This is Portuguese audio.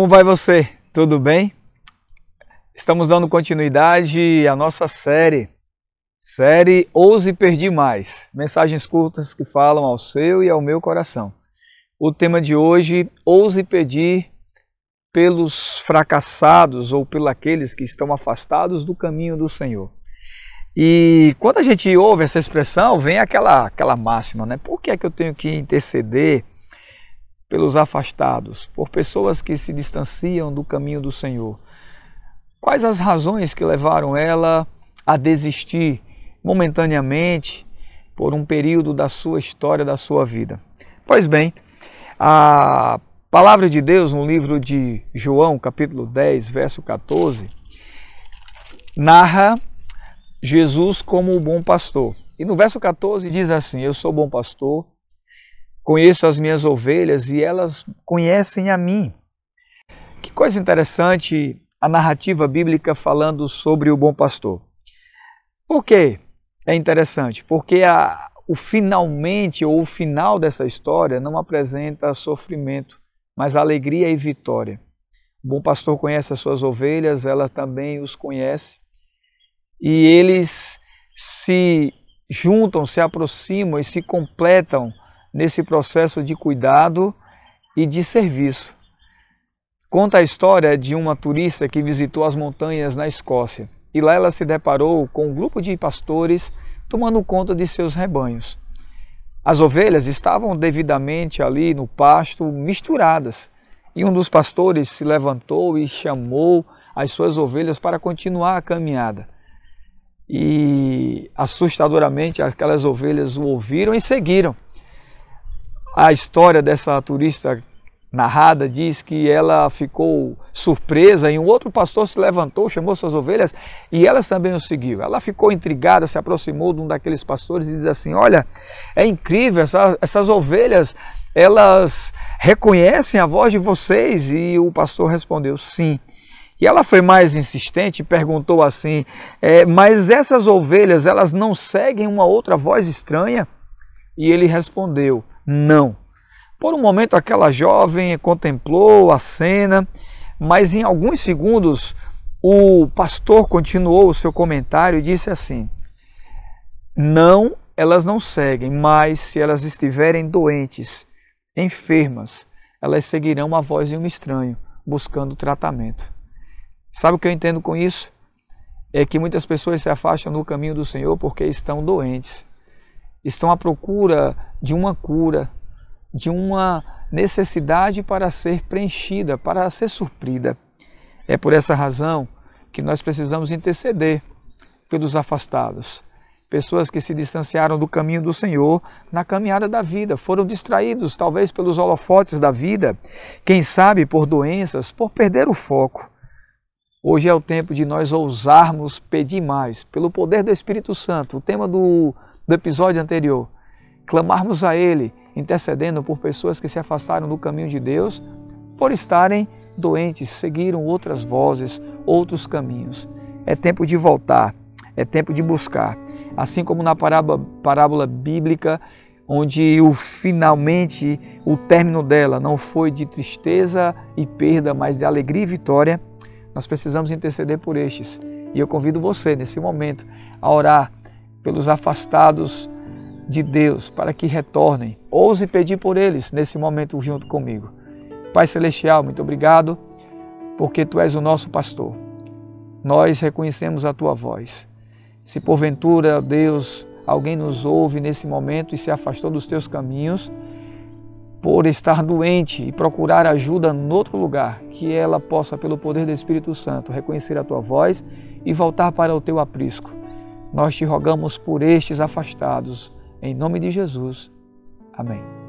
Como vai você? Tudo bem? Estamos dando continuidade à nossa série Ouse Pedir Mais. Mensagens curtas que falam ao seu e ao meu coração. O tema de hoje, ouse pedir pelos fracassados ou pelos aqueles que estão afastados do caminho do Senhor. E quando a gente ouve essa expressão, vem aquela máxima, né? Por que é que eu tenho que interceder pelos afastados, por pessoas que se distanciam do caminho do Senhor? Quais as razões que levaram ela a desistir momentaneamente por um período da sua história, da sua vida? Pois bem, a palavra de Deus no livro de João, capítulo 10, verso 14, narra Jesus como o bom pastor. E no verso 14 diz assim: eu sou bom pastor, conheço as minhas ovelhas e elas conhecem a mim. Que coisa interessante a narrativa bíblica falando sobre o bom pastor. Por quê? É interessante, porque o finalmente ou o final dessa história não apresenta sofrimento, mas alegria e vitória. O bom pastor conhece as suas ovelhas, ela também os conhece, e eles se juntam, se aproximam e se completam nesse processo de cuidado e de serviço. Conta a história de uma turista que visitou as montanhas na Escócia, e lá ela se deparou com um grupo de pastores tomando conta de seus rebanhos. As ovelhas estavam devidamente ali no pasto, misturadas, e um dos pastores se levantou e chamou as suas ovelhas para continuar a caminhada. E assustadoramente aquelas ovelhas o ouviram e seguiram. A história dessa turista narrada diz que ela ficou surpresa e um outro pastor se levantou, chamou suas ovelhas e elas também o seguiu. Ela ficou intrigada, se aproximou de um daqueles pastores e diz assim: olha, é incrível, essas ovelhas, elas reconhecem a voz de vocês? E o pastor respondeu: sim. E ela foi mais insistente e perguntou assim: mas essas ovelhas, elas não seguem uma outra voz estranha? E ele respondeu: não. Por um momento aquela jovem contemplou a cena, mas em alguns segundos o pastor continuou o seu comentário e disse assim: não, elas não seguem, mas se elas estiverem doentes, enfermas, elas seguirão a voz de um estranho, buscando tratamento. Sabe o que eu entendo com isso? É que muitas pessoas se afastam do caminho do Senhor porque estão doentes, estão à procura de uma cura, de uma necessidade para ser preenchida, para ser suprida. É por essa razão que nós precisamos interceder pelos afastados, pessoas que se distanciaram do caminho do Senhor na caminhada da vida, foram distraídos talvez pelos holofotes da vida, quem sabe por doenças, por perder o foco. Hoje é o tempo de nós ousarmos pedir mais, pelo poder do Espírito Santo, o tema do episódio anterior, clamarmos a Ele, intercedendo por pessoas que se afastaram do caminho de Deus, por estarem doentes, seguiram outras vozes, outros caminhos. É tempo de voltar, é tempo de buscar. Assim como na parábola bíblica, onde finalmente o término dela não foi de tristeza e perda, mas de alegria e vitória, nós precisamos interceder por estes. E eu convido você, nesse momento, a orar pelos afastados de Deus, para que retornem. Ouse pedir por eles nesse momento junto comigo. Pai Celestial, muito obrigado, porque Tu és o nosso pastor. Nós reconhecemos a Tua voz. Se porventura, Deus, alguém nos ouve nesse momento e se afastou dos Teus caminhos, por estar doente e procurar ajuda em outro lugar, que ela possa, pelo poder do Espírito Santo, reconhecer a Tua voz e voltar para o Teu aprisco. Nós Te rogamos por estes afastados, em nome de Jesus. Amém.